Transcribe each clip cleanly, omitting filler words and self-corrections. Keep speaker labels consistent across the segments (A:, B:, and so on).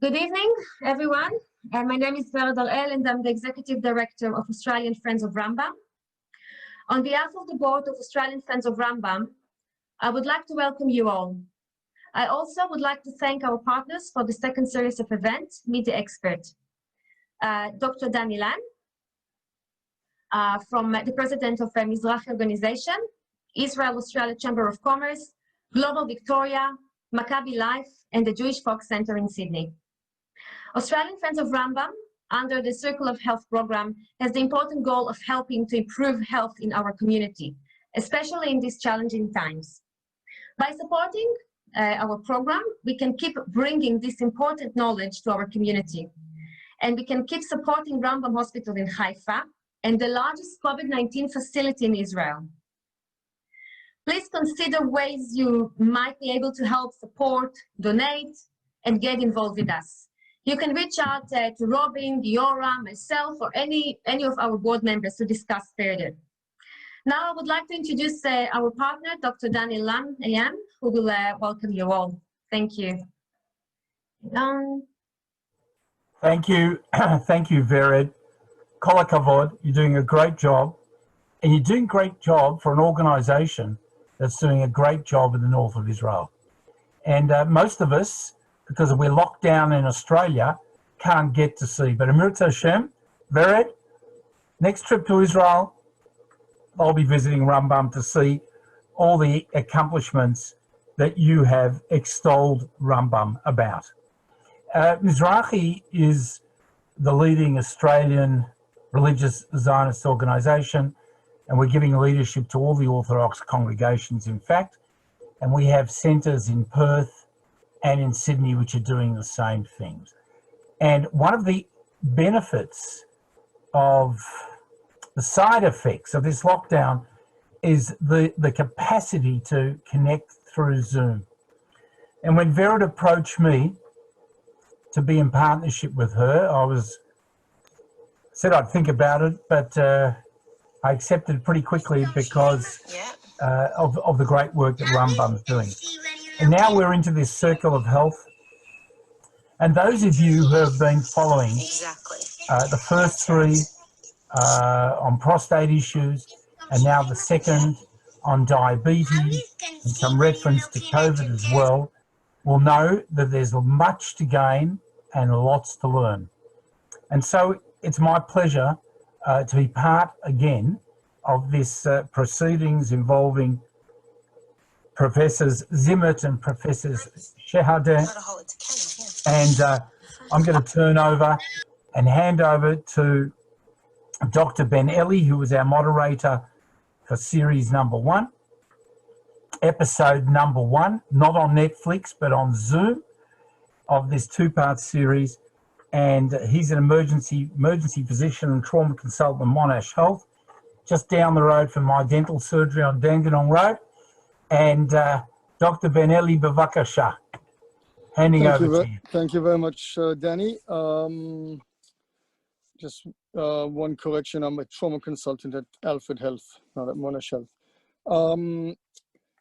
A: Good evening, everyone. My name is Shehadeh and I'm the Executive Director of Australian Friends of Rambam. On behalf of the Board of Australian Friends of Rambam, I would like to welcome you all. I also would like to thank our partners for the second series of events, Meet the Expert. Dr. Naim, from the President of the Mizrahi Organization, Israel-Australia Chamber of Commerce, Global Victoria, Maccabi Life, and the Jewish Folk Center in Sydney. Australian Friends of Rambam, under the Circle of Health program, has the important goal of helping to improve health in our community, especially in these challenging times. By supporting our program, we can keep bringing this important knowledge to our community. And we can keep supporting Rambam Hospital in Haifa and the largest COVID-19 facility in Israel. Please consider ways you might be able to help support, donate, and get involved with us. You can reach out to Robin, Giora, myself, or any of our board members to discuss further. Now I would like to introduce our partner, Dr. Naim, who will welcome you all. Thank you.
B: Thank you. Thank you, Vered. Kol hakavod, you're doing a great job. And you're doing a great job for an organization that's doing a great job in the north of Israel. And most of us, because we're locked down in Australia, can't get to see. But Amir Hashem, Vered, next trip to Israel, I'll be visiting Rambam to see all the accomplishments that you have extolled Rambam about. Mizrahi is the leading Australian religious Zionist organization, and we're giving leadership to all the Orthodox congregations, in fact, and we have centers in Perth and in Sydney which are doing the same things. And one of the benefits of the side effects of this lockdown is the capacity to connect through Zoom. And when Vered approached me to be in partnership with her, I said I'd think about it, but I accepted pretty quickly because of the great work that Rambam's doing. And now we're into this circle of health. And those of you who have been following the first three on prostate issues, and now the second on diabetes, and some reference to COVID as well, will know that there's much to gain and lots to learn. And so it's my pleasure to be part again of this proceedings involving Professors Zimmet and Professors Shehadeh. And I'm going to turn over and hand over to Dr. Ben Eli, who was our moderator for series number 1, episode number 1, not on Netflix, but on Zoom, of this 2-part series. And he's an emergency physician and trauma consultant at Monash Health, just down the road from my dental surgery on Dandenong Road. And Dr. Ben Eli, bevakasha, handing over to you.
C: Thank you very much, Danny. Just one correction, I'm a trauma consultant at Alfred Health, not at Monash Health.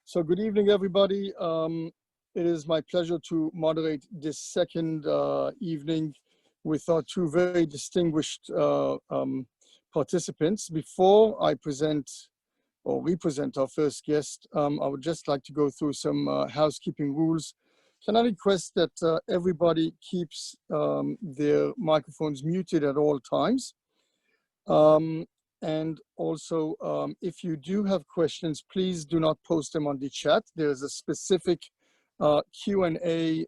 C: So good evening, everybody. It is my pleasure to moderate this second evening with our two very distinguished participants. Before I present or represent our first guest, I would just like to go through some housekeeping rules. Can I request that everybody keeps their microphones muted at all times? And also, if you do have questions, please do not post them on the chat. There's a specific Q&A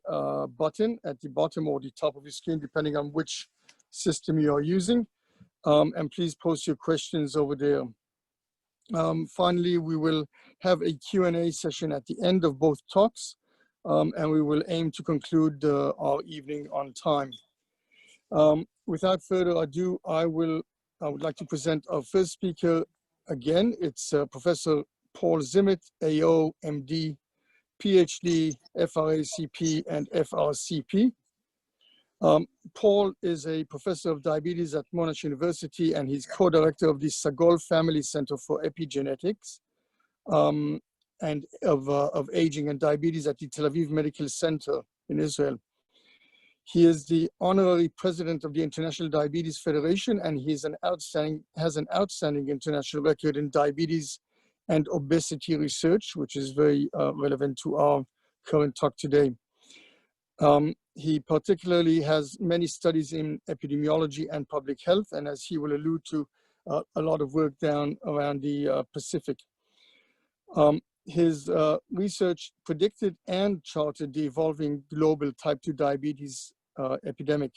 C: button at the bottom or the top of your screen, depending on which system you are using. And please post your questions over there. Finally, we will have a Q&A session at the end of both talks, and we will aim to conclude our evening on time. Without further ado, I would like to present our first speaker again. It's Professor Paul Zimmet, AO, MD, PhD, FRACP, and FRCP. Paul is a professor of diabetes at Monash University, and he's co-director of the Sagol Family Center for Epigenetics and of Aging and Diabetes at the Tel Aviv Medical Center in Israel. He is the honorary president of the International Diabetes Federation, and has an outstanding international record in diabetes and obesity research, which is very relevant to our current talk today. He particularly has many studies in epidemiology and public health, and as he will allude to, a lot of work down around the Pacific. His research predicted and charted the evolving global type 2 diabetes epidemic.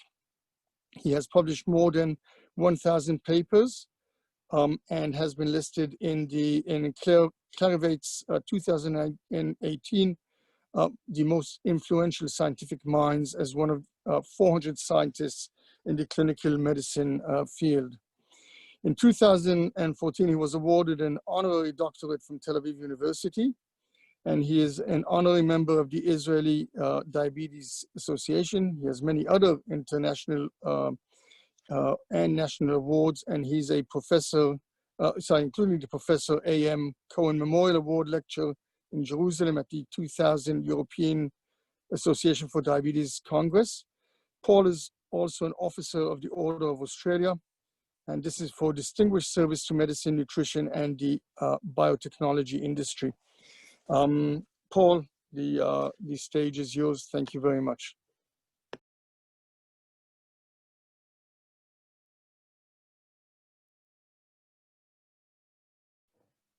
C: He has published more than 1,000 papers and has been listed in Clarivate's 2018 the most influential scientific minds as one of 400 scientists in the clinical medicine field. In 2014, he was awarded an honorary doctorate from Tel Aviv University, and he is an honorary member of the Israeli Diabetes Association. He has many other international and national awards, and he's a professor, including the Professor A.M. Cohen Memorial Award Lecturer in Jerusalem at the 2000 European Association for Diabetes Congress. Paul is also an officer of the Order of Australia, and this is for distinguished service to medicine, nutrition, and the biotechnology industry. Paul, the stage is yours. Thank you very much.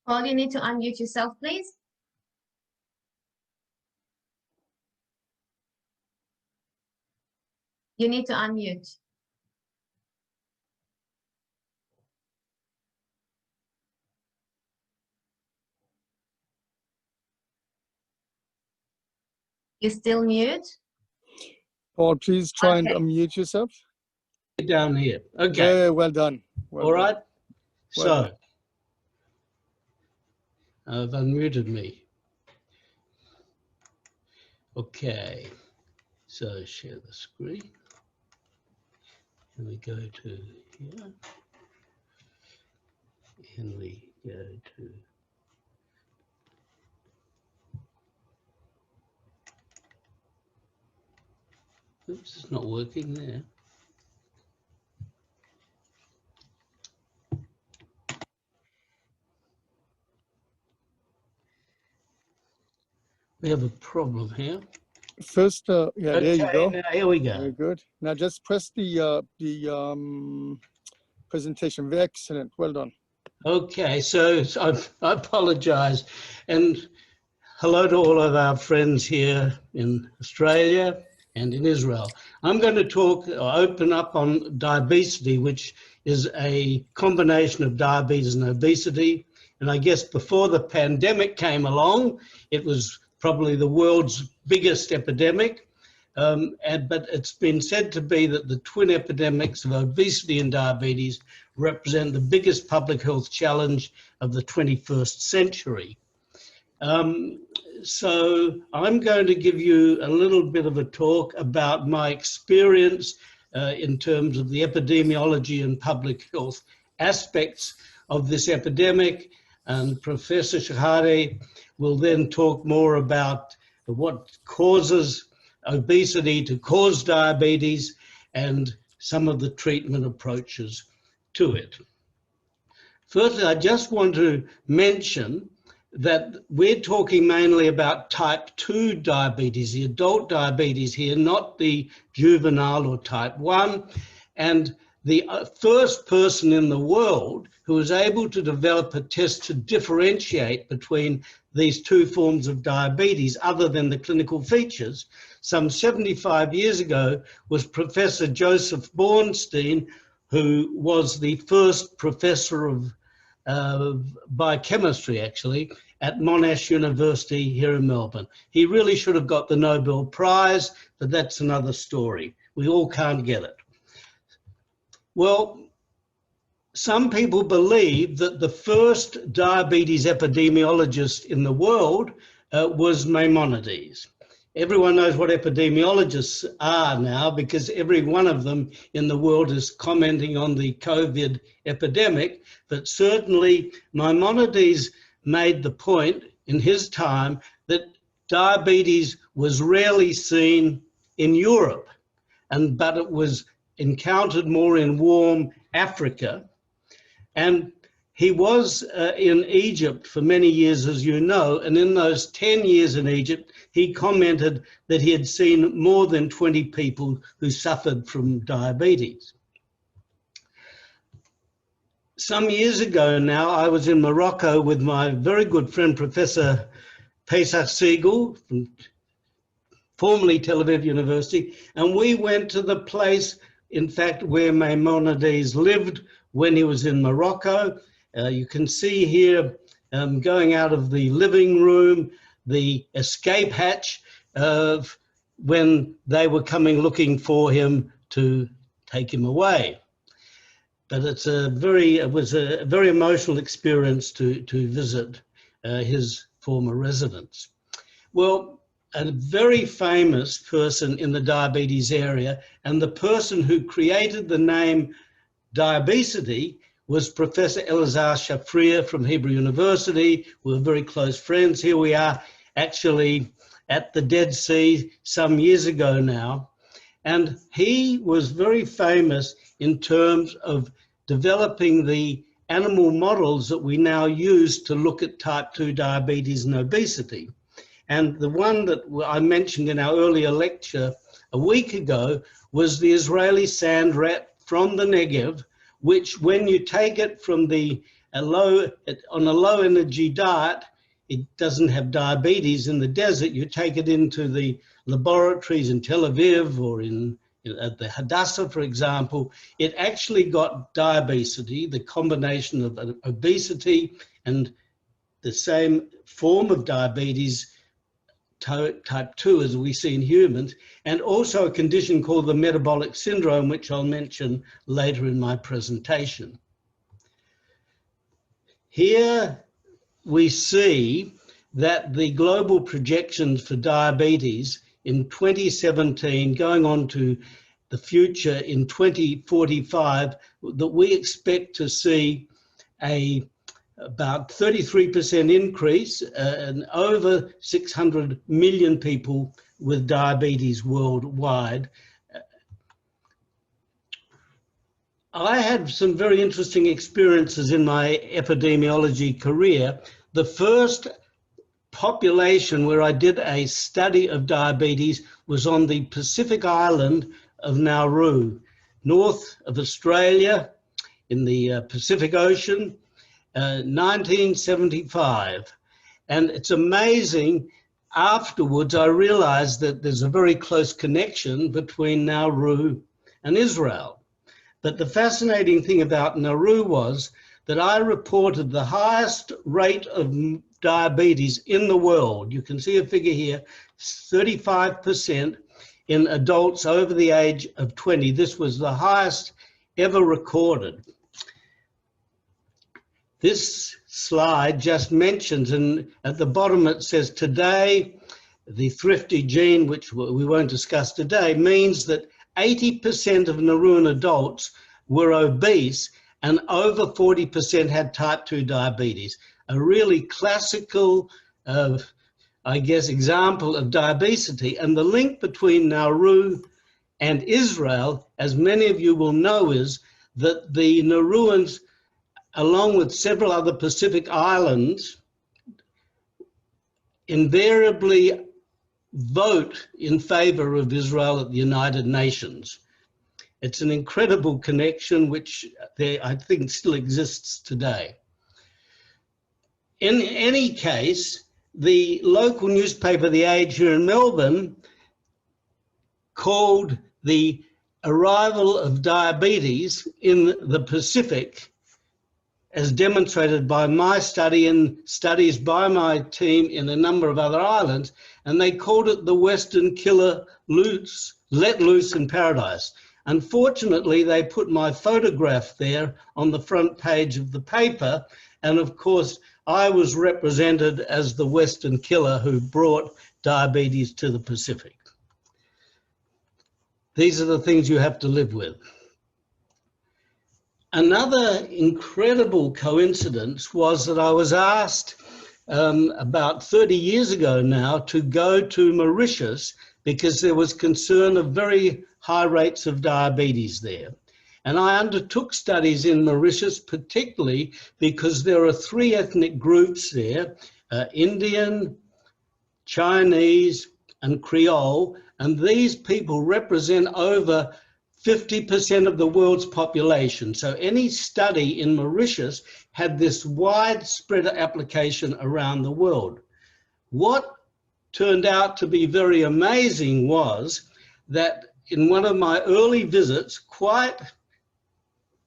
A: Paul, you need to unmute yourself, please. You need to unmute. You're still mute?
C: Paul, please try and unmute yourself.
D: Down here. Okay.
C: Yeah, well done. Well
D: All right.
C: Well done.
D: I've unmuted me. Okay. So share the screen. And we go to here. And we go to oops, it's not working there. We have a problem here.
C: First, yeah, okay, there you go.
D: Now here we go.
C: Very good. Now just press the presentation. Very excellent. Well done.
D: Okay, so I apologize. And hello to all of our friends here in Australia and in Israel. I'm going to open up on diabetes, which is a combination of diabetes and obesity. And I guess before the pandemic came along, it was probably the world's biggest epidemic. But it's been said to be that the twin epidemics of obesity and diabetes represent the biggest public health challenge of the 21st century. So I'm going to give you a little bit of a talk about my experience in terms of the epidemiology and public health aspects of this epidemic. And Professor Shehadeh will then talk more about what causes obesity to cause diabetes and some of the treatment approaches to it. Firstly, I just want to mention that we're talking mainly about type 2 diabetes, the adult diabetes here, not the juvenile or type 1. And the first person in the world who was able to develop a test to differentiate between these two forms of diabetes other than the clinical features, some 75 years ago, was Professor Joseph Bornstein, who was the first professor of biochemistry, actually, at Monash University here in Melbourne. He really should have got the Nobel Prize, but that's another story. We all can't get it. Well, some people believe that the first diabetes epidemiologist in the world was Maimonides. Everyone knows what epidemiologists are now because every one of them in the world is commenting on the COVID epidemic, but certainly Maimonides made the point in his time that diabetes was rarely seen in Europe. but it was encountered more in warm Africa. And he was in Egypt for many years, as you know, and in those 10 years in Egypt, he commented that he had seen more than 20 people who suffered from diabetes. Some years ago now, I was in Morocco with my very good friend, Professor Pesach Siegel, from formerly Tel Aviv University, and we went to the place, in fact, where Maimonides lived when he was in Morocco. You can see here, going out of the living room, the escape hatch of when they were coming looking for him to take him away. But it was a very emotional experience to visit his former residence. Well, a very famous person in the diabetes area, and the person who created the name Obesity was Professor Elazar Shafrir from Hebrew University. We were very close friends. Here we are actually at the Dead Sea some years ago now. And he was very famous in terms of developing the animal models that we now use to look at type 2 diabetes and obesity. And the one that I mentioned in our earlier lecture a week ago was the Israeli sand rat from the Negev, which when you take it from on a low energy diet, it doesn't have diabetes in the desert. You take it into the laboratories in Tel Aviv or at the Hadassah, for example, it actually got diabesity, the combination of obesity and the same form of diabetes, type 2 as we see in humans, and also a condition called the metabolic syndrome, which I'll mention later in my presentation. Here we see that the global projections for diabetes in 2017 going on to the future in 2045, that we expect to see about 33% increase and over 600 million people with diabetes worldwide. I had some very interesting experiences in my epidemiology career. The first population where I did a study of diabetes was on the Pacific island of Nauru, north of Australia in the Pacific Ocean. 1975, and it's amazing. Afterwards, I realized that there's a very close connection between Nauru and Israel. But the fascinating thing about Nauru was that I reported the highest rate of diabetes in the world. You can see a figure here, 35% in adults over the age of 20. This was the highest ever recorded. This slide just mentions, and at the bottom it says, today, the thrifty gene, which we won't discuss today, means that 80% of Nauruan adults were obese and over 40% had type 2 diabetes. A really classical, I guess, example of diabesity. And the link between Nauru and Israel, as many of you will know, is that the Nauruans, along with several other Pacific islands, invariably vote in favor of Israel at the United Nations. It's an incredible connection which I think still exists today. In any case, the local newspaper, The Age here in Melbourne, called the arrival of diabetes in the Pacific, as demonstrated by my study and studies by my team in a number of other islands, and they called it the Western killer let loose in paradise. Unfortunately, they put my photograph there on the front page of the paper, and of course, I was represented as the Western killer who brought diabetes to the Pacific. These are the things you have to live with. Another incredible coincidence was that I was asked about 30 years ago now to go to Mauritius because there was concern of very high rates of diabetes there. And I undertook studies in Mauritius, particularly because there are 3 ethnic groups there, Indian, Chinese, and Creole, and these people represent over 50% of the world's population. So any study in Mauritius had this widespread application around the world. What turned out to be very amazing was that in one of my early visits, quite,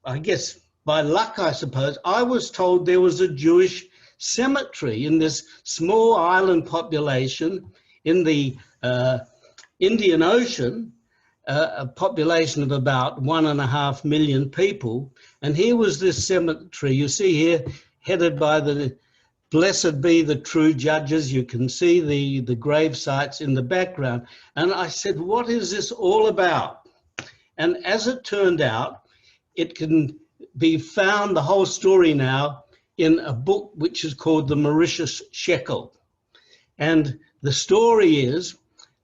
D: I guess by luck, I suppose, I was told there was a Jewish cemetery in this small island population in the Indian Ocean, a population of about 1.5 million people. And here was this cemetery, you see here, headed by the Blessed be the true judges. You can see the grave sites in the background. And I said, what is this all about? And as it turned out, it can be found, the whole story now, in a book which is called the Mauritius Shekel. And the story is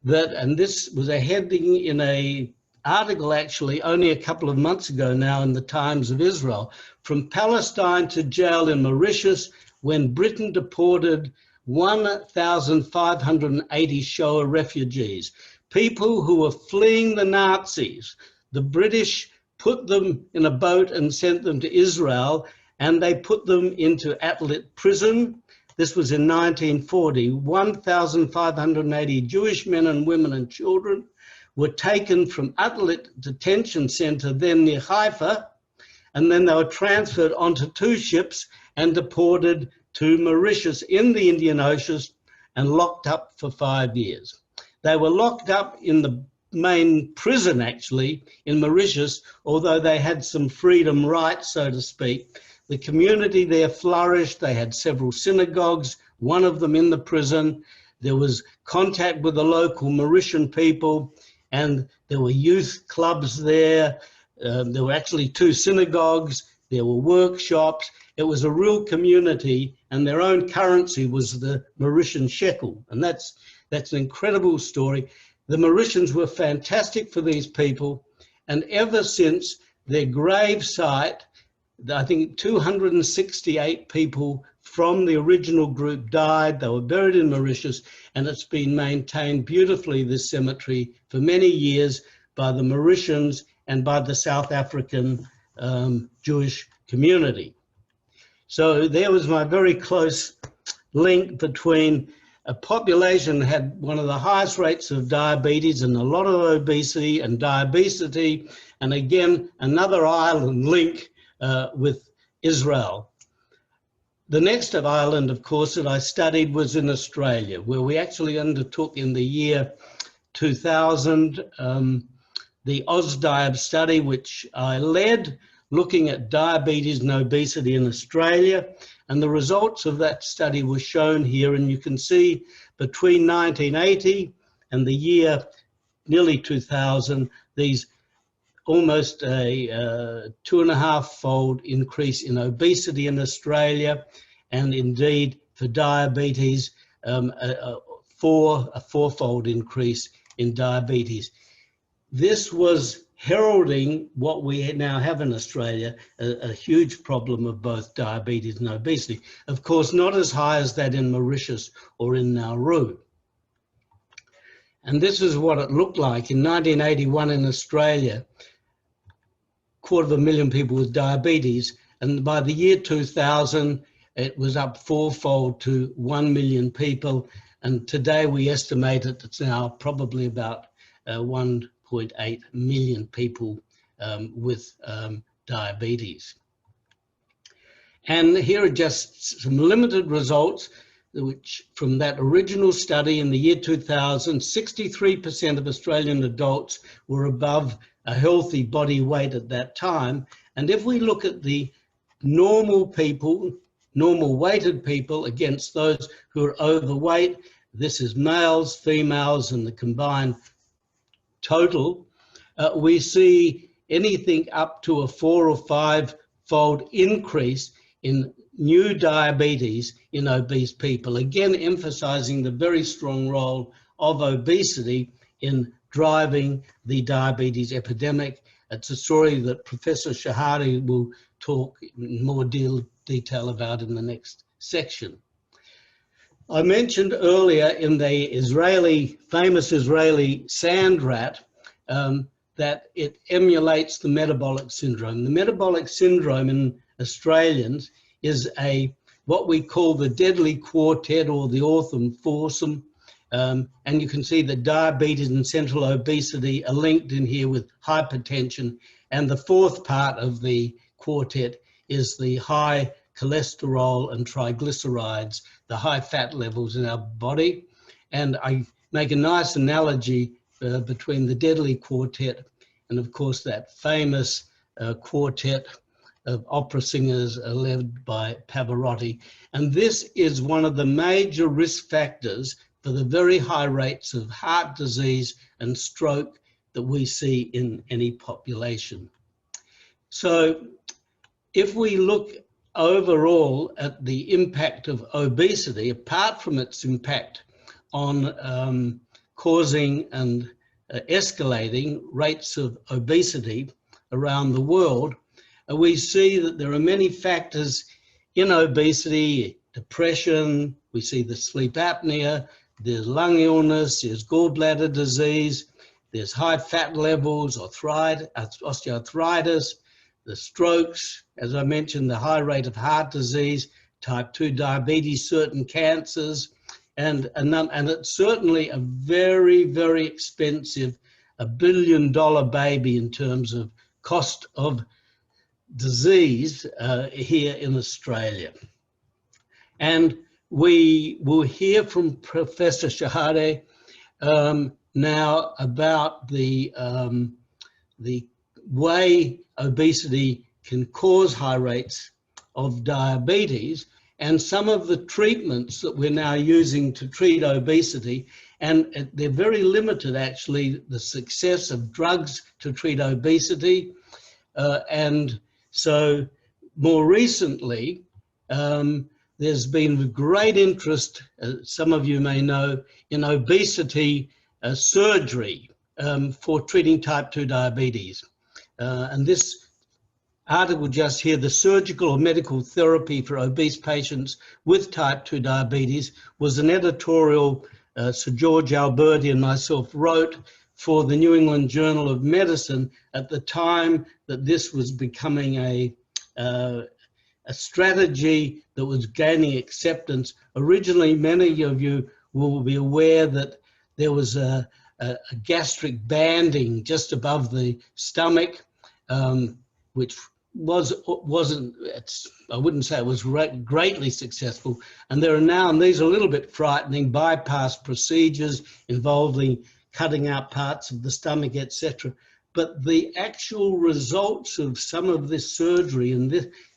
D: that, and this was a heading in an article actually only a couple of months ago now in the Times of Israel, from Palestine to jail in Mauritius when Britain deported 1,580 Shoah refugees, people who were fleeing the Nazis. The British put them in a boat and sent them to Israel, and they put them into Atlit prison. This was in 1940. 1,580 Jewish men and women and children were taken from Atlit detention center, then near Haifa, and then they were transferred onto 2 ships and deported to Mauritius in the Indian Ocean and locked up for 5 years. They were locked up in the main prison, actually, in Mauritius, although they had some freedom rights, so to speak. The community there flourished. They had several synagogues, one of them in the prison. There was contact with the local Mauritian people, and there were youth clubs there. There were actually 2 synagogues. There were workshops. It was a real community, and their own currency was the Mauritian shekel. And that's an incredible story. The Mauritians were fantastic for these people, and ever since their grave site, I think 268 people from the original group died. They were buried in Mauritius, and it's been maintained beautifully, this cemetery, for many years by the Mauritians and by the South African Jewish community. So there was my very close link between a population that had one of the highest rates of diabetes and a lot of obesity and diabesity, and again, another island link with Israel. The next island, of course, that I studied was in Australia, where we actually undertook in the year 2000 the AusDiab study, which I led, looking at diabetes and obesity in Australia. And the results of that study were shown here. And you can see between 1980 and the year nearly 2000, these almost a 2.5-fold increase in obesity in Australia, and indeed for diabetes, a 4-fold increase in diabetes. This was heralding what we now have in Australia, a huge problem of both diabetes and obesity. Of course, not as high as that in Mauritius or in Nauru. And this is what it looked like in 1981 in Australia. 250,000 people with diabetes, and by the year 2000 it was up 4-fold to 1 million people, and today we estimate it's now probably about 1.8 million people with diabetes. And here are just some limited results, which from that original study in the year 2000, 63% of Australian adults were above a healthy body weight at that time. And if we look at the normal people, normal weighted people against those who are overweight, this is males, females, and the combined total, we see anything up to a 4 or 5-fold increase in new diabetes in obese people, again emphasizing the very strong role of obesity in driving the diabetes epidemic. It's a story that Professor Shehadeh will talk in more detail about in the next section. I mentioned earlier in the famous Israeli sand rat that it emulates the metabolic syndrome. The metabolic syndrome in Australians is what we call the deadly quartet, or the ortham foursome. And you can see that diabetes and central obesity are linked in here with hypertension. And the fourth part of the quartet is the high cholesterol and triglycerides, the high fat levels in our body. And I make a nice analogy between the deadly quartet and, of course, that famous quartet of opera singers led by Pavarotti. And this is one of the major risk factors for the very high rates of heart disease and stroke that we see in any population. So if we look overall at the impact of obesity, apart from its impact on causing and escalating rates of obesity around the world, we see that there are many factors in obesity: depression, we see the sleep apnea, there's lung illness, there's gallbladder disease, there's high fat levels, osteoarthritis, the strokes, as I mentioned, the high rate of heart disease, type 2 diabetes, certain cancers, and it's certainly a very, very expensive, $1 billion baby in terms of cost of disease here in Australia. And we will hear from Professor Shehadeh now about the way obesity can cause high rates of diabetes and some of the treatments that we're now using to treat obesity. And they're very limited, actually, the success of drugs to treat obesity. And so more recently, there's been great interest, some of you may know, in obesity surgery for treating type 2 diabetes. And this article just here, the surgical or medical therapy for obese patients with type 2 diabetes, was an editorial Sir George Alberti and myself wrote for the New England Journal of Medicine at the time that this was becoming a strategy that was gaining acceptance. Originally, many of you will be aware that there was a gastric banding just above the stomach, which wasn't, I wouldn't say it was greatly successful. And there are now, and these are a little bit frightening, bypass procedures involving cutting out parts of the stomach, etc. But the actual results of some of this surgery in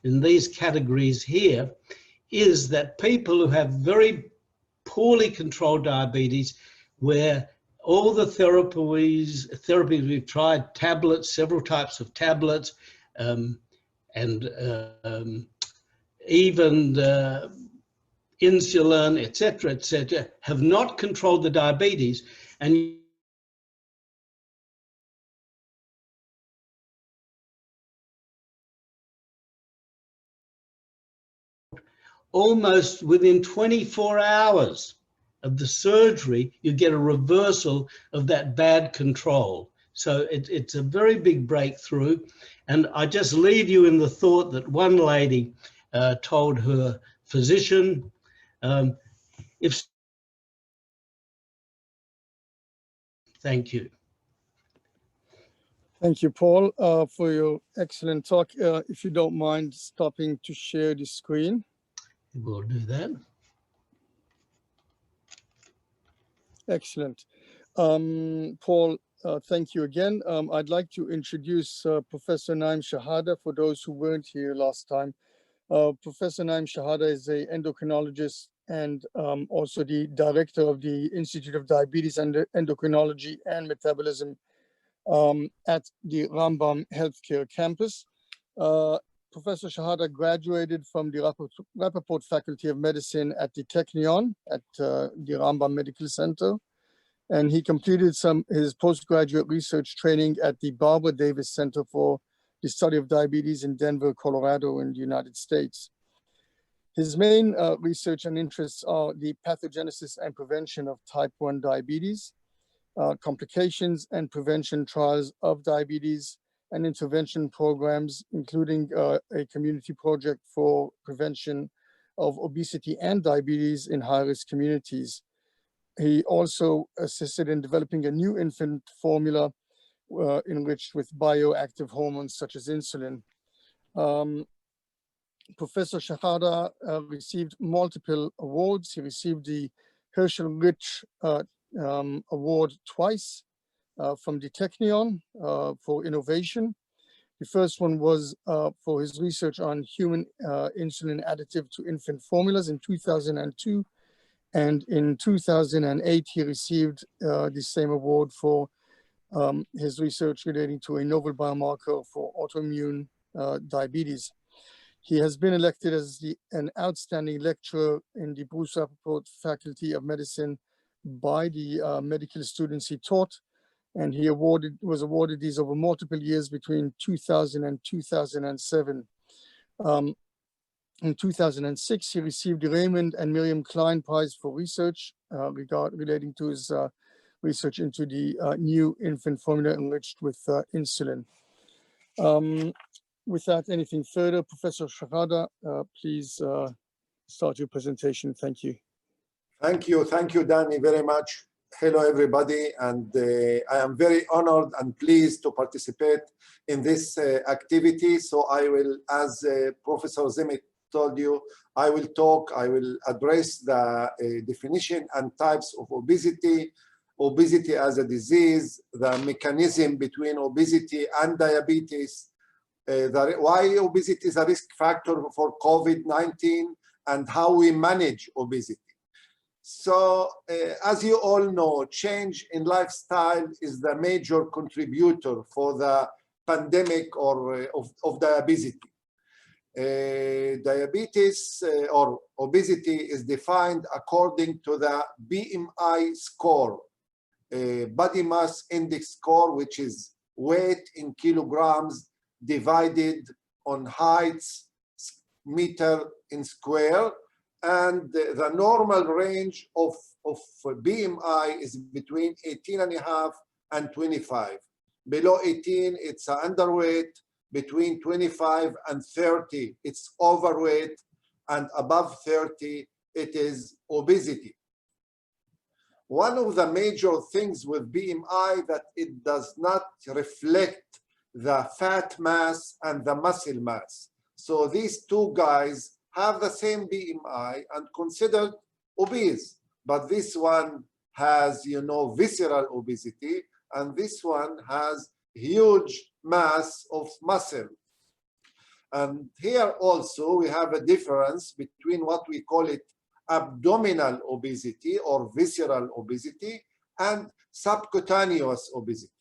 D: these categories here is that people who have very poorly controlled diabetes, where all the therapies we've tried, tablets, several types of tablets, and even insulin, etc., have not controlled the diabetes. And almost within 24 hours of the surgery, you get a reversal of that bad control. So it's a very big breakthrough. And I just leave you in the thought that one lady told her physician, thank you.
C: Thank you, Paul, for your excellent talk. If you don't mind stopping to share the screen.
D: We'll do that.
C: Excellent. Paul, thank you again. I'd like to introduce Professor Naim Shahada for those who weren't here last time. Professor Naim Shahada is an endocrinologist and also the director of the Institute of Diabetes and Endocrinology and Metabolism at the Rambam Healthcare Campus. Professor Shahada graduated from the Rappaport Faculty of Medicine at the Technion at the Rambam Medical Center. And he completed his postgraduate research training at the Barbara Davis Center for the Study of Diabetes in Denver, Colorado in the United States. His main research and interests are the pathogenesis and prevention of type 1 diabetes, complications and prevention trials of diabetes, and intervention programs, including a community project for prevention of obesity and diabetes in high-risk communities. He also assisted in developing a new infant formula enriched with bioactive hormones such as insulin. Professor Shahada received multiple awards. He received the Herschel Rich Award twice from the Technion for innovation. The first one was for his research on human insulin additive to infant formulas in 2002. And in 2008, he received the same award for his research relating to a novel biomarker for autoimmune diabetes. He has been elected as an outstanding lecturer in the Bruce Rappaport Faculty of Medicine by the medical students he taught, and he was awarded these over multiple years between 2000 and 2007. In 2006, he received the Raymond and Miriam Klein Prize for Research relating to his research into the new infant formula enriched with insulin. Without anything further, Professor Shahada, please start your presentation. Thank you.
E: Thank you, Danny, very much. Hello, everybody, and I am very honored and pleased to participate in this activity. So I will, as Professor Zimmet told you, I will address the definition and types of obesity, obesity as a disease, the mechanism between obesity and diabetes, why obesity is a risk factor for COVID-19, and how we manage obesity. So, as you all know, change in lifestyle is the major contributor for the pandemic of diabetes. Diabetes or obesity is defined according to the BMI score, body mass index score, which is weight in kilograms divided on heights meter in square, and the normal range of BMI is between 18.5 and 25. Below 18, it's underweight. Between 25 and 30, it's overweight, and above 30, it is obesity. One of the major things with BMI that it does not reflect the fat mass and the muscle mass. So these two guys have the same BMI and considered obese, but this one has, visceral obesity, and this one has huge mass of muscle. And here also we have a difference between what we call it abdominal obesity or visceral obesity and subcutaneous obesity.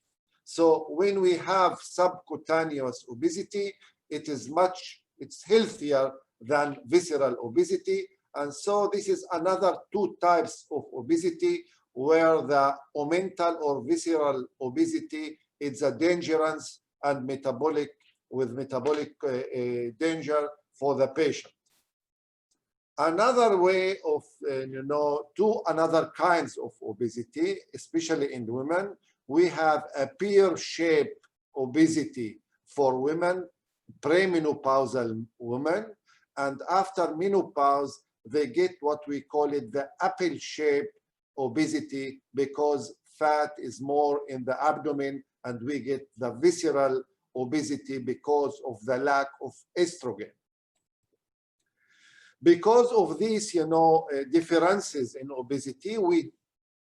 E: So when we have subcutaneous obesity, it's healthier than visceral obesity. And so this is another two types of obesity, where the omental or visceral obesity is a dangerous and metabolic danger for the patient. Another way of, another kinds of obesity, especially in women, we have a pear-shaped obesity for women, premenopausal women, and after menopause, they get what we call it the apple-shaped obesity, because fat is more in the abdomen, and we get the visceral obesity because of the lack of estrogen. Because of these, differences in obesity, we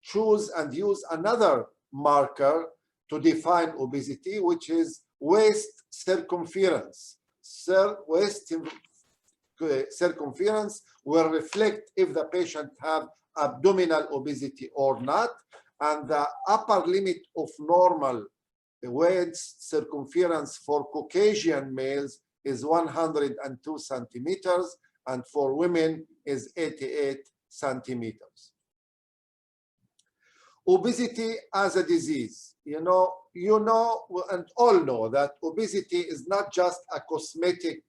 E: choose and use another marker to define obesity, which is waist circumference. Waist circumference will reflect if the patient have abdominal obesity or not, and the upper limit of normal waist circumference for Caucasian males is 102 centimeters, and for women is 88 centimeters. Obesity as a disease. You know, and all know that obesity is not just a cosmetic,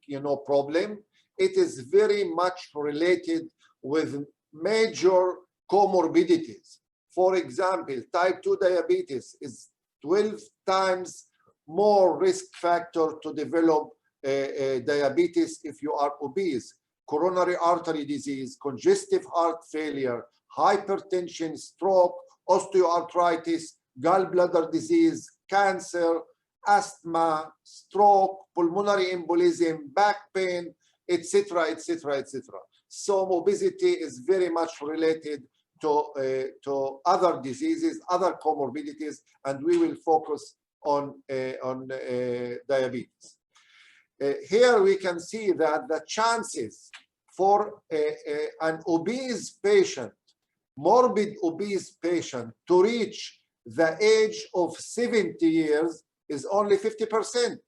E: problem. It is very much related with major comorbidities. For example, type 2 diabetes is 12 times more risk factor to develop diabetes if you are obese. Coronary artery disease, congestive heart failure, hypertension, stroke, osteoarthritis, gallbladder disease, cancer, asthma, stroke, pulmonary embolism, back pain, etc., etc., etc. So obesity is very much related to other diseases, other comorbidities, and we will focus on diabetes. Here we can see that the chances for an obese patient, morbid obese patient, to reach the age of 70 years is only 50%,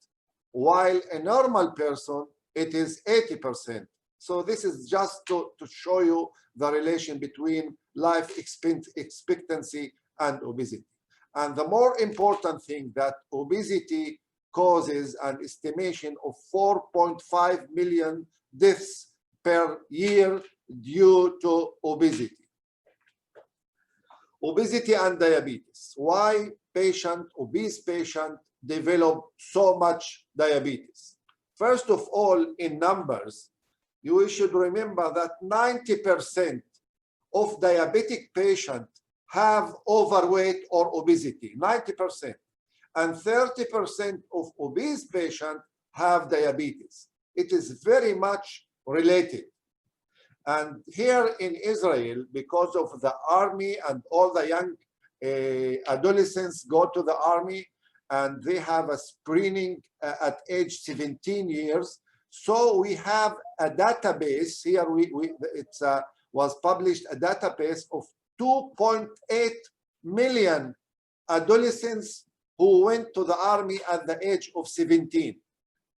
E: while a normal person, it is 80%. So this is just to show you the relation between life expectancy and obesity. And the more important thing, that obesity causes an estimation of 4.5 million deaths per year due to obesity. Obesity and diabetes. Why obese patient develop so much diabetes? First of all, in numbers, you should remember that 90% of diabetic patients have overweight or obesity, 90%. And 30% of obese patients have diabetes. It is very much related. And here in Israel, because of the army and all the young adolescents go to the army, and they have a screening at age 17 years. So we have a database here. It was published, a database of 2.8 million adolescents who went to the army at the age of 17.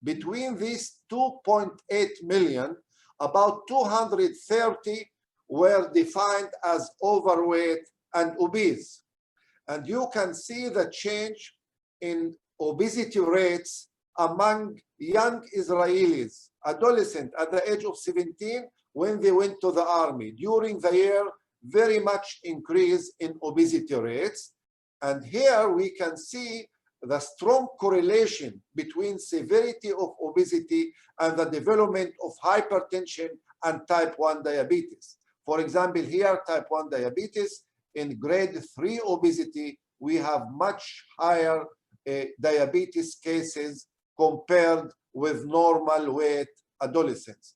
E: Between these 2.8 million, about 230 were defined as overweight and obese. And you can see the change in obesity rates among young Israelis, adolescents at the age of 17, when they went to the army. During the year, very much increase in obesity rates. And here we can see the strong correlation between severity of obesity and the development of hypertension and type 1 diabetes. For example, here, type 1 diabetes, in grade 3 obesity, we have much higher diabetes cases compared with normal weight adolescents.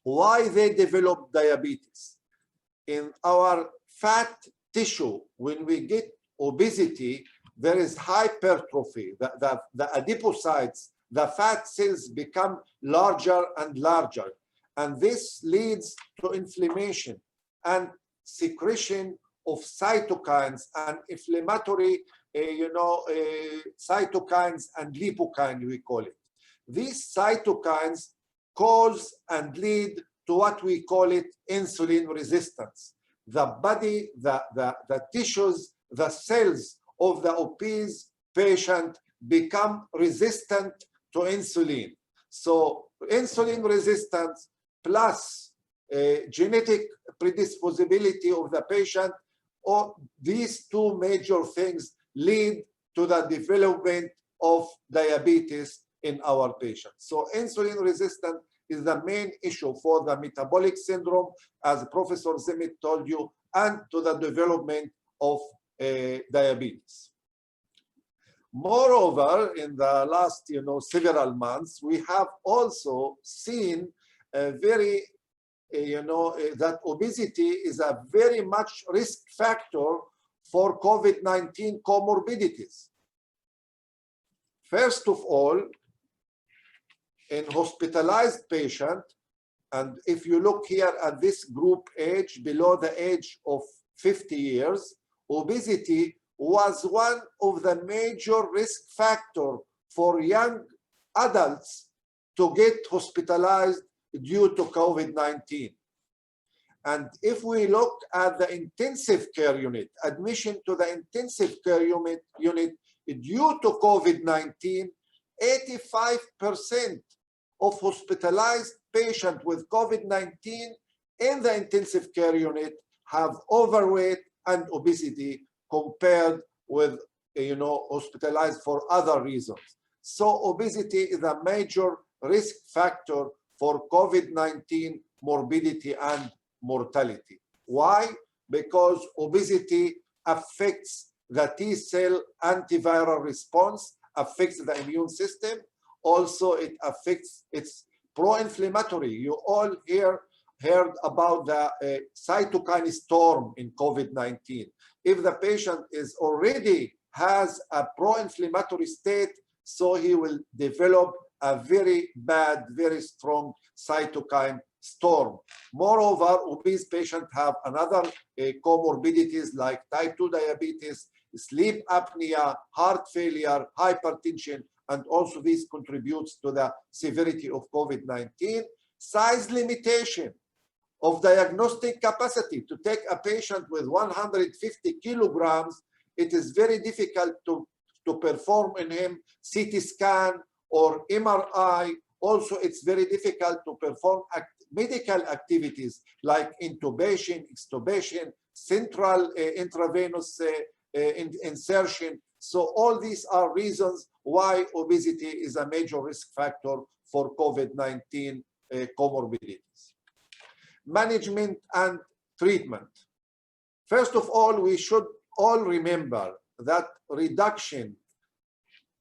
E: Why they develop diabetes? In our fat tissue, when we get obesity, there is hypertrophy. The adipocytes, the fat cells become larger and larger. And this leads to inflammation and secretion of cytokines and inflammatory cytokines and lipokines, we call it. These cytokines cause and lead to what we call it insulin resistance. The body, the tissues, the cells of the obese patient become resistant to insulin. So insulin resistance plus genetic predisposability of the patient, or these two major things lead to the development of diabetes in our patients. So insulin resistance is the main issue for the metabolic syndrome, as Professor Zimmet told you, and to the development of diabetes. Moreover, in the last several months, we have also seen that obesity is a very much risk factor for COVID-19 comorbidities. First of all, in hospitalized patient, and if you look here at this group age, below the age of 50 years, obesity was one of the major risk factors for young adults to get hospitalized due to COVID-19. And if we look at the intensive care unit, admission to the intensive care unit due to COVID-19, 85% of hospitalized patients with COVID-19 in the intensive care unit have overweight and obesity compared with, hospitalized for other reasons. So obesity is a major risk factor for COVID-19 morbidity and mortality. Why? Because obesity affects the T cell antiviral response, affects the immune system. Also, it affects its pro-inflammatory. You all heard about the cytokine storm in COVID-19. If the patient is already has a pro-inflammatory state, so he will develop a very bad, very strong cytokine storm. Moreover, obese patients have another comorbidities like type 2 diabetes, sleep apnea, heart failure, hypertension, and also this contributes to the severity of COVID-19. Size limitation of diagnostic capacity. To take a patient with 150 kilograms, it is very difficult to perform in him CT scan or MRI. Also, it's very difficult to perform medical activities like intubation, extubation, central intravenous insertion. So all these are reasons why obesity is a major risk factor for COVID-19 comorbidities. Management and treatment. First of all, we should all remember that reduction,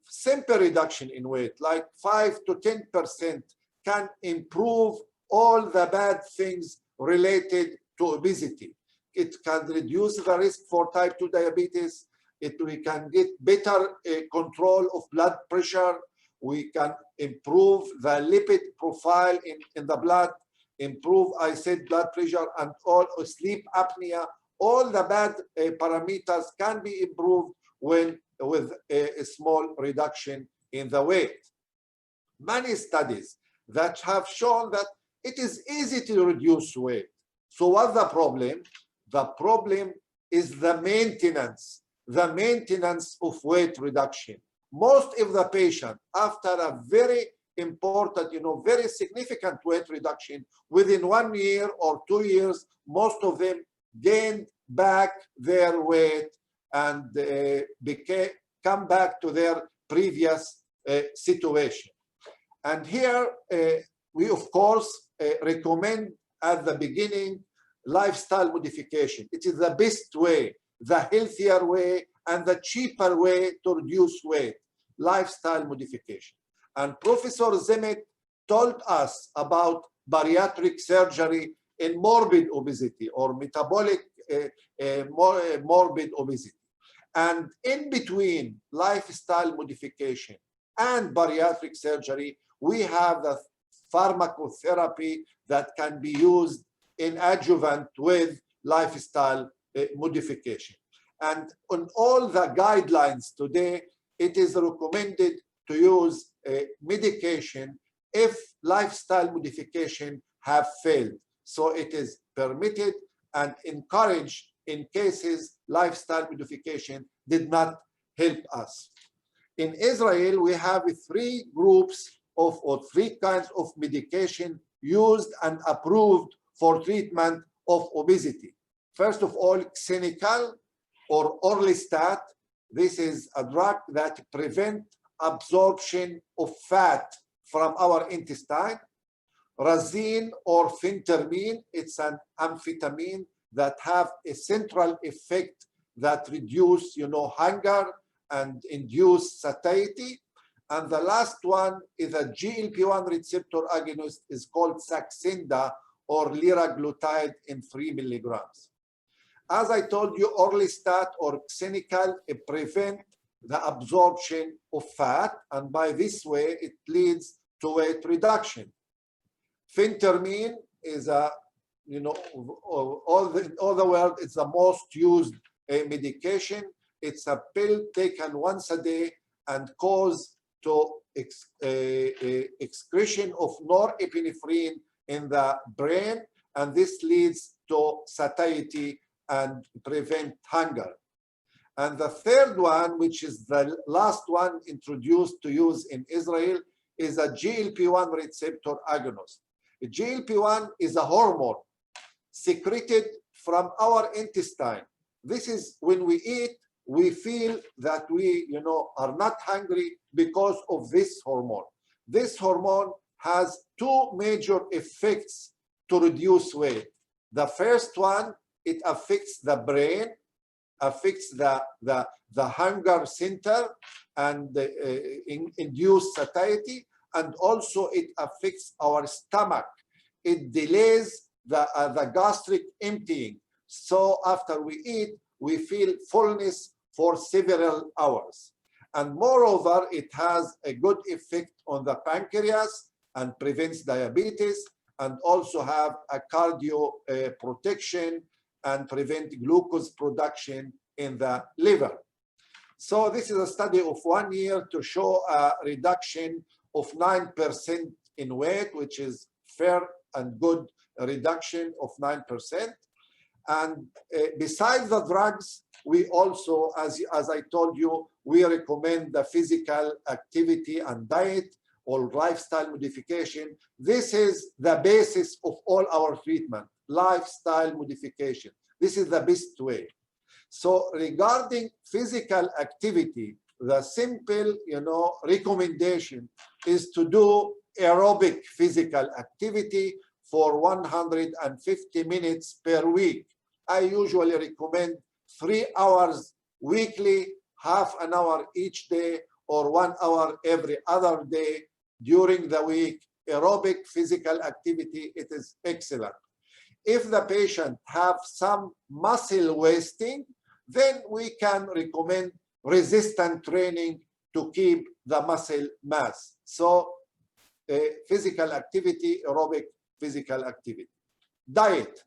E: simple reduction in weight, like 5 to 10%, can improve all the bad things related to obesity. It can reduce the risk for type 2 diabetes. We can get better control of blood pressure. We can improve the lipid profile in the blood, improve, I said, blood pressure and all sleep apnea. All the bad parameters can be improved with a small reduction in the weight. Many studies that have shown that it is easy to reduce weight. So what's the problem? The problem is the maintenance of weight reduction. Most of the patient, after a very important, very significant weight reduction, within 1 year or 2 years, most of them gained back their weight and come back to their previous situation. And here we, of course, recommend at the beginning lifestyle modification. It is the best way, the healthier way, and the cheaper way to reduce weight, lifestyle modification. And Professor Zimmet told us about bariatric surgery in morbid obesity or metabolic morbid obesity. And in between lifestyle modification and bariatric surgery, we have the pharmacotherapy that can be used in adjuvant with lifestyle modification. And on all the guidelines today, it is recommended to use medication if lifestyle modification have failed. So it is permitted and encouraged in cases lifestyle modification did not help us. In Israel, we have 3 groups or 3 kinds of medication used and approved for treatment of obesity. First of all, Xenical or Orlistat. This is a drug that prevents absorption of fat from our intestine. Razine or phentermine, it's an amphetamine that have a central effect that reduce, hunger and induce satiety. And the last one is a GLP-1 receptor agonist, is called Saxenda or liraglutide in 3 milligrams. As I told you, Orlistat or Xenical prevent the absorption of fat, and by this way it leads to weight reduction. Phentermine is all the world, it's the most used medication. It's a pill taken once a day and cause to excretion of norepinephrine in the brain, and this leads to satiety and prevent hunger. And the third one, which is the last one introduced to use in Israel, is a GLP-1 receptor agonist. GLP-1 is a hormone secreted from our intestine. This is when we eat, we feel that we, are not hungry because of this hormone. This hormone has two major effects to reduce weight. The first one, it affects the brain, affects the hunger center and induce satiety, and also it affects our stomach. It delays the gastric emptying. So after we eat, we feel fullness for several hours. And moreover, it has a good effect on the pancreas and prevents diabetes, and also have a cardio protection and prevent glucose production in the liver. So this is a study of 1 year to show a reduction of 9% in weight, which is fair and good reduction of 9%. And besides the drugs, we also, as I told you, we recommend the physical activity and diet or lifestyle modification. This is the basis of all our treatment, lifestyle modification. This is the best way. So regarding physical activity, the simple, recommendation is to do aerobic physical activity for 150 minutes per week. I usually recommend 3 hours weekly, half an hour each day, or 1 hour every other day during the week. Aerobic physical activity, it is excellent. If the patient have some muscle wasting, then we can recommend resistant training to keep the muscle mass. So physical activity, aerobic physical activity. Diet.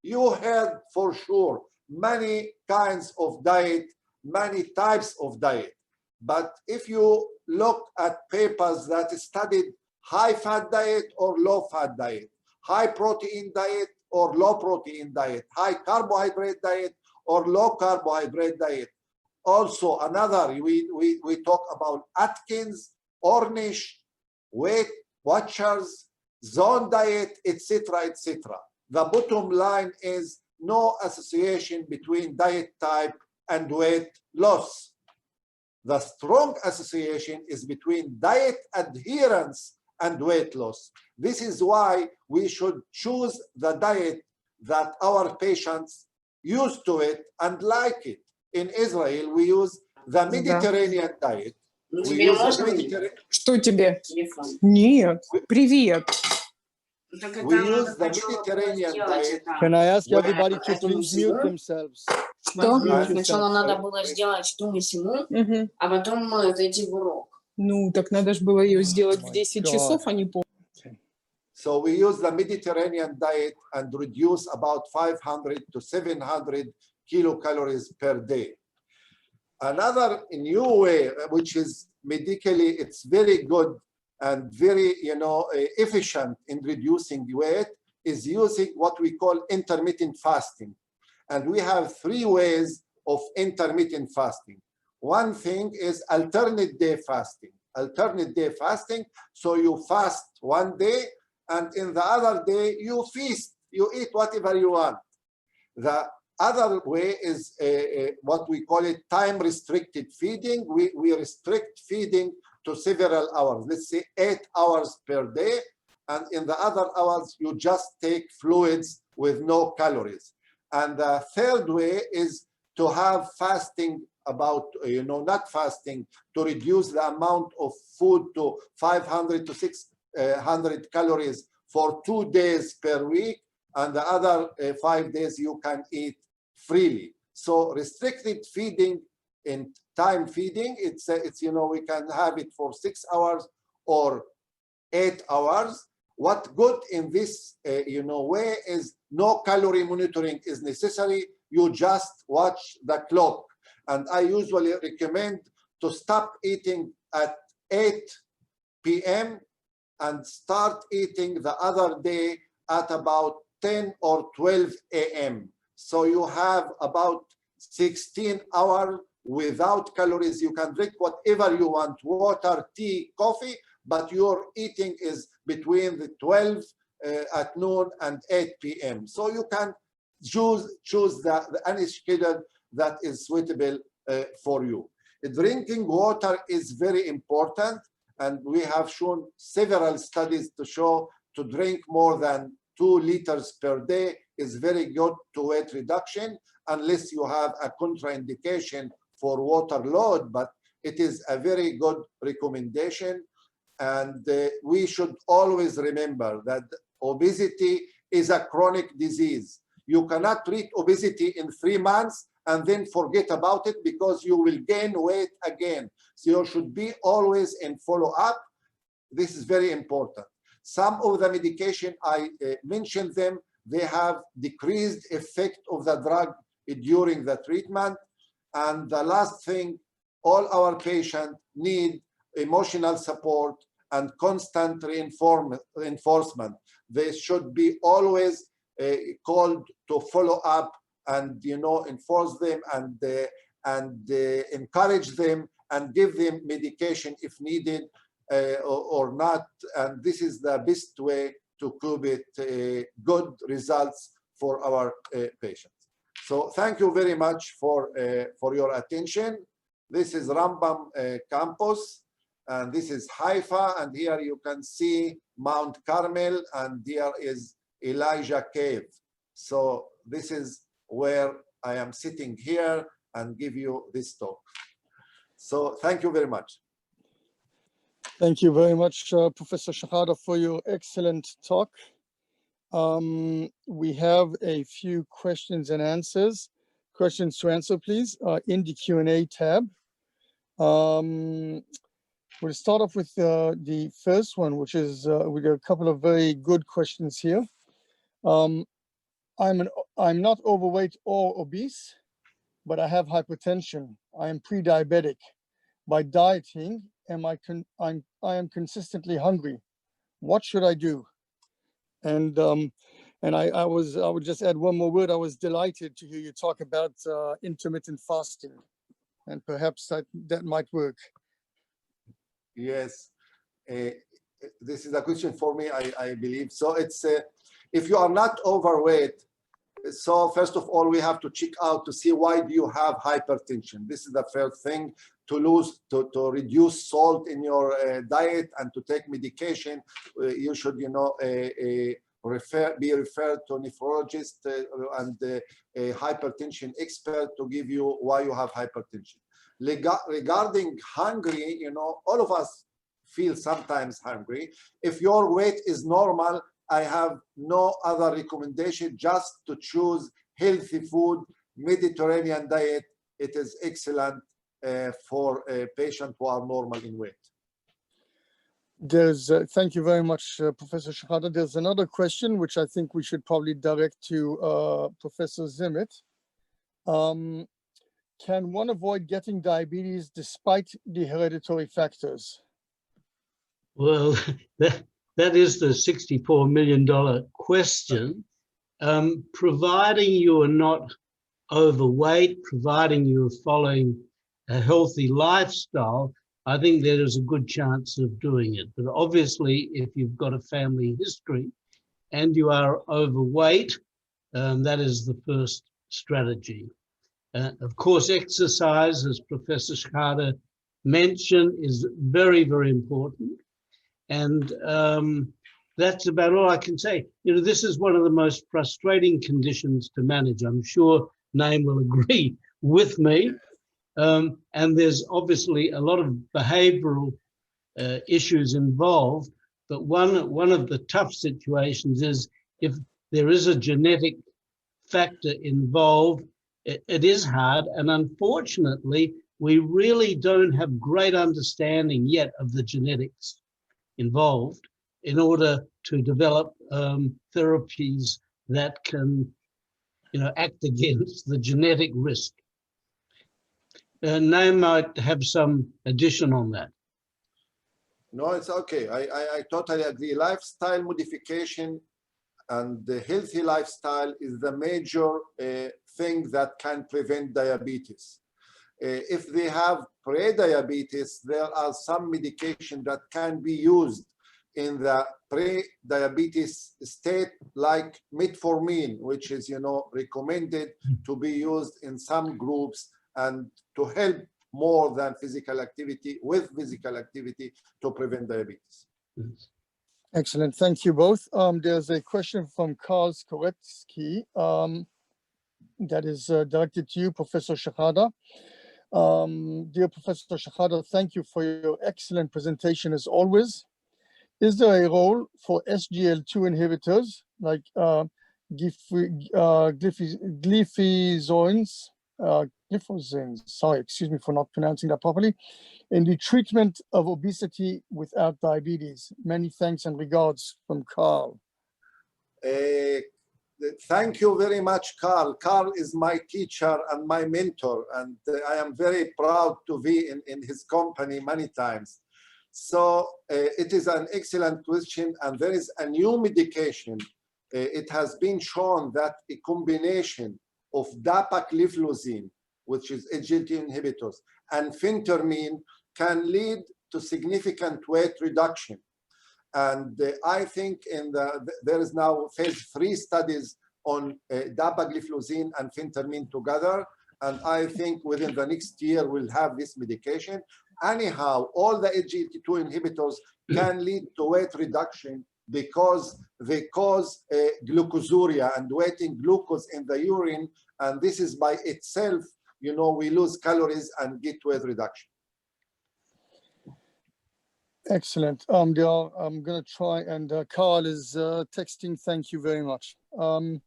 E: You heard for sure many kinds of diet, many types of diet. But if you look at papers that studied high fat diet or low fat diet, high protein diet or low protein diet, high carbohydrate diet or low carbohydrate diet. Also another, we talk about Atkins, Ornish, Weight Watchers, Zone Diet, etc., etc. The bottom line is no association between diet type and weight loss. The strong association is between diet adherence and weight loss. This is why we should choose the diet that our patients used to it and like it. In Israel, we use the Mediterranean diet. We use the Mediterranean.
F: Что тебе? Нет. Привет.
E: We use the Mediterranean diet.
C: Can I ask everybody to please mute themselves?
F: Что?
G: Сначала надо было сделать ту-сему, а потом зайти в урок.
F: Ну, так надо же было ее сделать в 10 часов, а не по.
E: So we use the Mediterranean diet and reduce about 500 to 700 kilocalories per day. Another new way, which is medically, it's very good and very, efficient in reducing weight, is using what we call intermittent fasting. And we have 3 ways of intermittent fasting. One thing is alternate day fasting. Alternate day fasting, so you fast one day, and in the other day you feast, you eat whatever you want. The other way is what we call it time-restricted feeding. We restrict feeding to several hours, let's say 8 hours per day, and in the other hours you just take fluids with no calories. And the third way is to have fasting about, not fasting, to reduce the amount of food to 500 to 600 calories for 2 days per week, and the other 5 days you can eat freely. So restricted feeding and time feeding, it's we can have it for 6 hours or 8 hours. What good in this way is no calorie monitoring is necessary. You just watch the clock. And I usually recommend to stop eating at 8 p.m. and start eating the other day at about 10 or 12 a.m. So you have about 16 hours without calories. You can drink whatever you want, water, tea, coffee, but your eating is between the 12 at noon and 8 p.m. So you can choose any schedule that is suitable for you. Drinking water is very important, and we have shown several studies to show to drink more than 2 liters per day is very good to weight reduction, unless you have a contraindication for water load, but it is a very good recommendation. And we should always remember that obesity is a chronic disease. You cannot treat obesity in 3 months and then forget about it, because you will gain weight again. So you should be always in follow-up. This is very important. Some of the medication, I mentioned them, they have decreased effect of the drug during the treatment. And the last thing, all our patients need emotional support and constant reinforcement. They should be always called to follow up and enforce them and encourage them and give them medication if needed or not. And this is the best way to keep it good results for our patients. So thank you very much for your attention. This is Rambam campus, and this is Haifa, and here you can see Mount Carmel, and here is Elijah Cave. So this is where I am sitting here and give you this talk. So thank you very much.
C: Thank you very much, Professor Shahada, for your excellent talk. We have a few questions and answers. Questions to answer, please, in the Q&A tab. We'll start off with the first one, which is, we got a couple of very good questions here. I'm not overweight or obese, but I have hypertension. I am pre-diabetic. By dieting, I am consistently hungry. What should I do? And I would just add one more word. I was delighted to hear you talk about intermittent fasting, and perhaps that might work.
E: Yes, this is a question for me, I believe. So it's if you are not overweight, so first of all, we have to check out to see why do you have hypertension. This is the first thing. To reduce salt in your diet and to take medication, you should be referred to a nephrologist and a hypertension expert to give you why you have hypertension. Regarding hungry, all of us feel sometimes hungry. If your weight is normal, I have no other recommendation, just to choose healthy food, Mediterranean diet. It is excellent for patients who are normal in weight.
C: Thank you very much, Professor Shehadeh. There's another question which I think we should probably direct to Professor Zimmet. Can one avoid getting diabetes despite the hereditary factors?
D: Well, that is the $64 million question. Providing you are not overweight, providing you are following a healthy lifestyle, I think there is a good chance of doing it. But obviously, if you've got a family history and you are overweight, that is the first strategy. Of course, exercise, as Professor Shahada mentioned, is very, very important. And that's about all I can say. This is one of the most frustrating conditions to manage. I'm sure Naim will agree with me. And there's obviously a lot of behavioral issues involved. But one of the tough situations is if there is a genetic factor involved, it is hard. And unfortunately, we really don't have great understanding yet of the genetics involved in order to develop therapies that can, act against the genetic risk. Naim might have some addition on that.
E: No, it's okay. I totally agree. Lifestyle modification and the healthy lifestyle is the major thing that can prevent diabetes. If they have pre-diabetes, there are some medication that can be used in the pre-diabetes state, like metformin, which is, recommended to be used in some groups and to help more than physical activity, with physical activity, to prevent diabetes.
C: Excellent, thank you both. There's a question from Karl Skoretsky that is directed to you, Professor Shehadeh. Dear Professor Shahada, thank you for your excellent presentation as always. Is there a role for SGLT2 inhibitors like gliflozins, sorry, excuse me for not pronouncing that properly, in the treatment of obesity without diabetes? Many thanks and regards from Carl.
E: Thank you very much, Carl. Carl is my teacher and my mentor, and I am very proud to be in his company many times. So it is an excellent question, and there is a new medication. It has been shown that a combination of dapagliflozin, which is SGLT inhibitors, and phentermine can lead to significant weight reduction. And I think there is now phase 3 studies on dapagliflozin and phentermine together. And I think within the next year, we'll have this medication. Anyhow, all the SGLT2 inhibitors can lead to weight reduction because they cause glucosuria and weighting glucose in the urine. And this is by itself, we lose calories and get weight reduction.
C: Excellent. I'm going to try, and Carl is texting. Thank you very much. I'm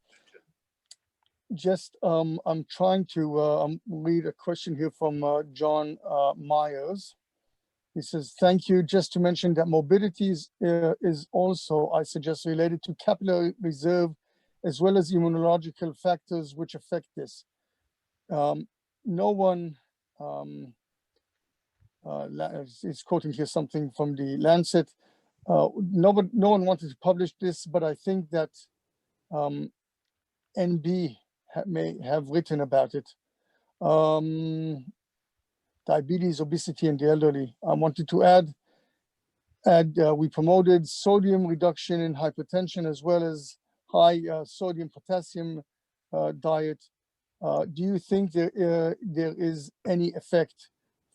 C: trying to read a question here from John Myers. He says, thank you. Just to mention that morbidity is also, I suggest, related to capillary reserve as well as immunological factors which affect this. No one is quoting here something from the Lancet. No one wanted to publish this, but I think that NB may have written about it. Diabetes, obesity, and the elderly. I wanted to add we promoted sodium reduction in hypertension as well as high sodium potassium diet. Do you think there is any effect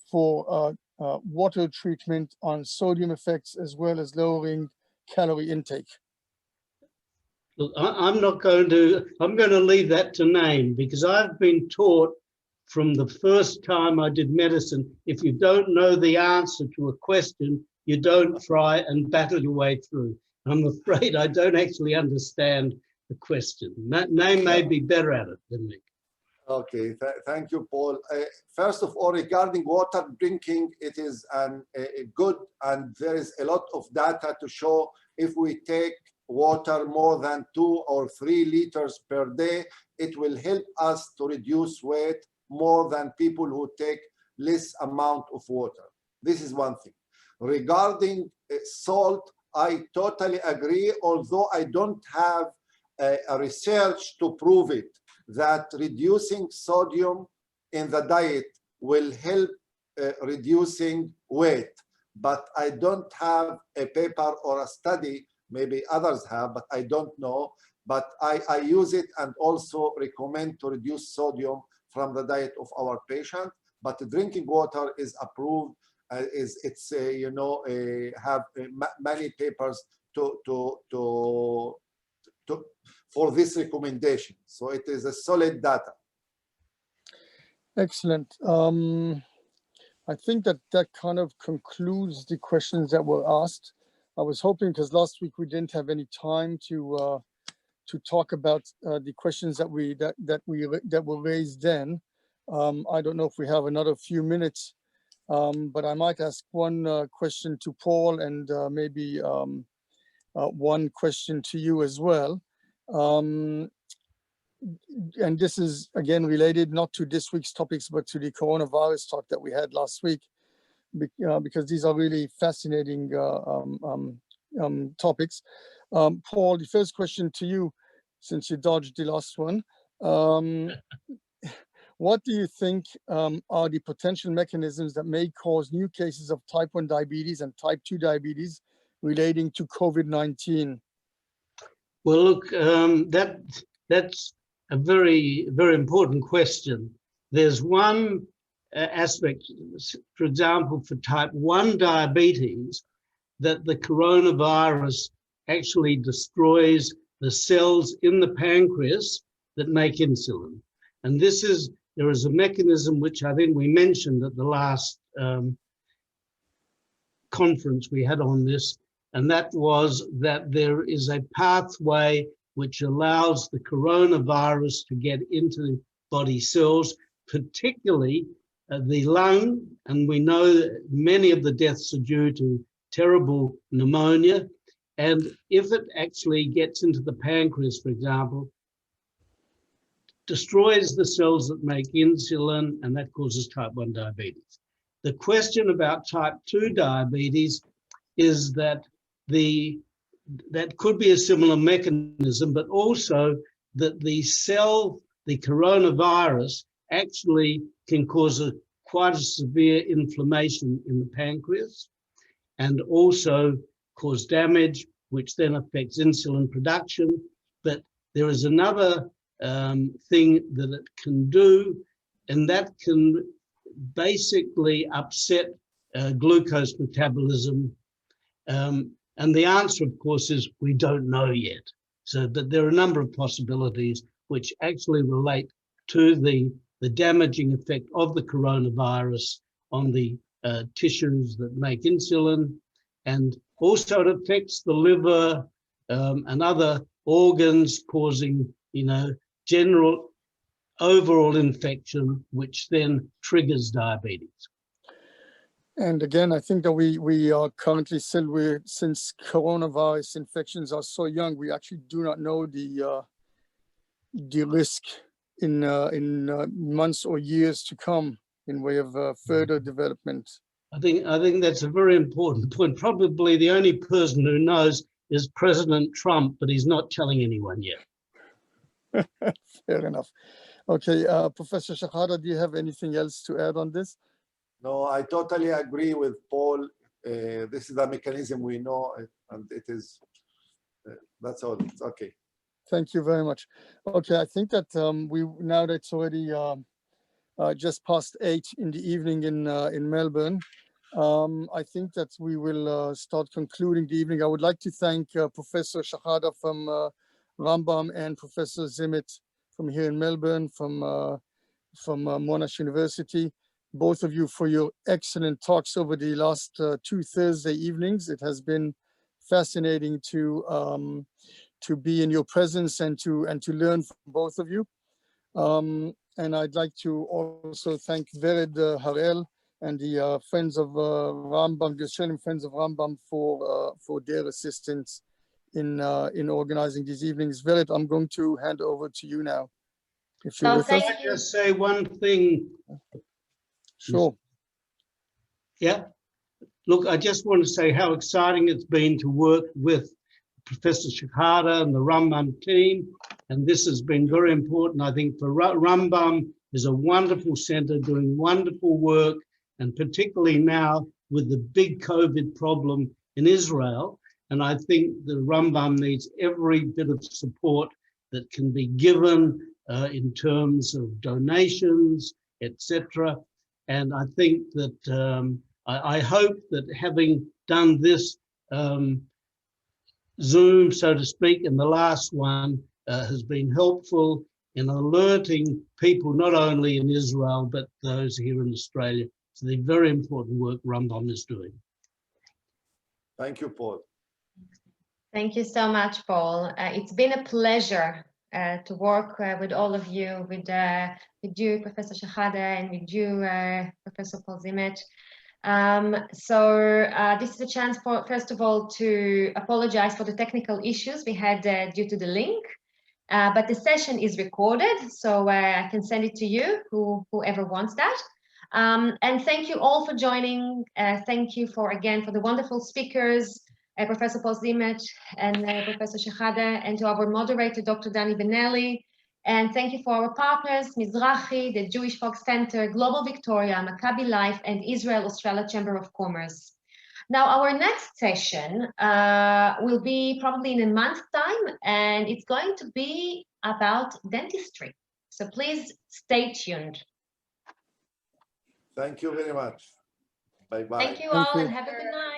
C: for water treatment on sodium effects as well as lowering calorie intake?
D: Look, I'm going to leave that to Naim, because I've been taught from the first time I did medicine, if you don't know the answer to a question, you don't try and battle your way through. I'm afraid I don't actually understand the question. Naim may be better at it than me.
E: Okay, thank you, Paul. First of all, regarding water drinking, it is a good, and there is a lot of data to show if we take water more than 2 or 3 liters per day, it will help us to reduce weight more than people who take less amount of water. This is one thing. Regarding salt, I totally agree, although I don't have a research to prove it, that reducing sodium in the diet will help reducing weight. But I don't have a paper or a study, maybe others have, but I don't know. But I use it and also recommend to reduce sodium from the diet of our patient. But drinking water is approved, have many papers for this recommendation. So it is a solid data.
C: Excellent. I think that kind of concludes the questions that were asked. I was hoping, because last week we didn't have any time to talk about the questions that were raised then. I don't know if we have another few minutes, but I might ask one question to Paul and maybe one question to you as well. And this is again related not to this week's topics, but to the coronavirus talk that we had last week, because these are really fascinating topics. Paul, the first question to you, since you dodged the last one. What do you think are the potential mechanisms that may cause new cases of type 1 diabetes and type 2 diabetes relating to COVID-19?
D: Well, look, that's a very, very important question. There's one aspect, for example, for type 1 diabetes, that the coronavirus actually destroys the cells in the pancreas that make insulin. And there is a mechanism which I think we mentioned at the last conference we had on this, and that was that there is a pathway which allows the coronavirus to get into the body cells, particularly the lung, and we know that many of the deaths are due to terrible pneumonia. And if it actually gets into the pancreas, for example, destroys the cells that make insulin, and that causes type 1 diabetes. The question about type 2 diabetes is that that could be a similar mechanism, but also that the coronavirus actually can cause quite a severe inflammation in the pancreas and also cause damage, which then affects insulin production. But there is another thing that it can do, and that can basically upset glucose metabolism. And the answer, of course, is we don't know yet. So, but there are a number of possibilities which actually relate to the damaging effect of the coronavirus on the tissues that make insulin, and also it affects the liver and other organs, causing, general overall infection, which then triggers diabetes.
C: And again, I think that we are currently still, since coronavirus infections are so young, we actually do not know the risk in months or years to come in way of further development.
D: I think that's a very important point. Probably the only person who knows is President Trump, but he's not telling anyone yet.
C: Fair enough. Okay, Professor Shahada, do you have anything else to add on this?
E: No, I totally agree with Paul. This is the mechanism we know, and it is, that's all. It's okay.
C: Thank you very much. Okay, I think that now that it's already just past 8 in the evening in Melbourne, I think that we will start concluding the evening. I would like to thank Professor Shahada from Rambam and Professor Zimmet from here in Melbourne, from Monash University, both of you for your excellent talks over the last 2 Thursday evenings. It has been fascinating to be in your presence and to learn from both of you. And I'd like to also thank Vered Harel and the Friends of Rambam, the Australian Friends of Rambam, for their assistance in organizing these evenings. Vered, I'm going to hand over to you now. If you're with us.
D: Can I just say one thing?
C: Sure.
D: Yeah. Look, I just want to say how exciting it's been to work with Professor Shehadeh and the Rambam team. And this has been very important, I think, for Rambam is a wonderful center doing wonderful work, and particularly now with the big COVID problem in Israel. And I think the Rambam needs every bit of support that can be given in terms of donations, etc. And I think that I hope that having done this Zoom, so to speak, and the last one has been helpful in alerting people not only in Israel, but those here in Australia to the very important work Rambam is doing.
E: Thank you, Paul.
A: Thank you so much, Paul. It's been a pleasure to work with all of you, with you, Professor Shehadeh, and with you, Professor Paul Zimmet. This is a chance for, first of all, to apologize for the technical issues we had due to the link, but the session is recorded, so I can send it to you, whoever wants that. And thank you all for joining. Thank you again for the wonderful speakers, Professor Paul Zimmet and Professor Shehadeh, and to our moderator, Dr. Danny Benelli. And thank you for our partners, Mizrahi, the Jewish Fox Center, Global Victoria, Maccabi Life, and Israel-Australia Chamber of Commerce. Now, our next session will be probably in a month's time, and it's going to be about dentistry. So please stay tuned.
E: Thank you very much. Bye-bye.
A: Thank you all, and have a good night.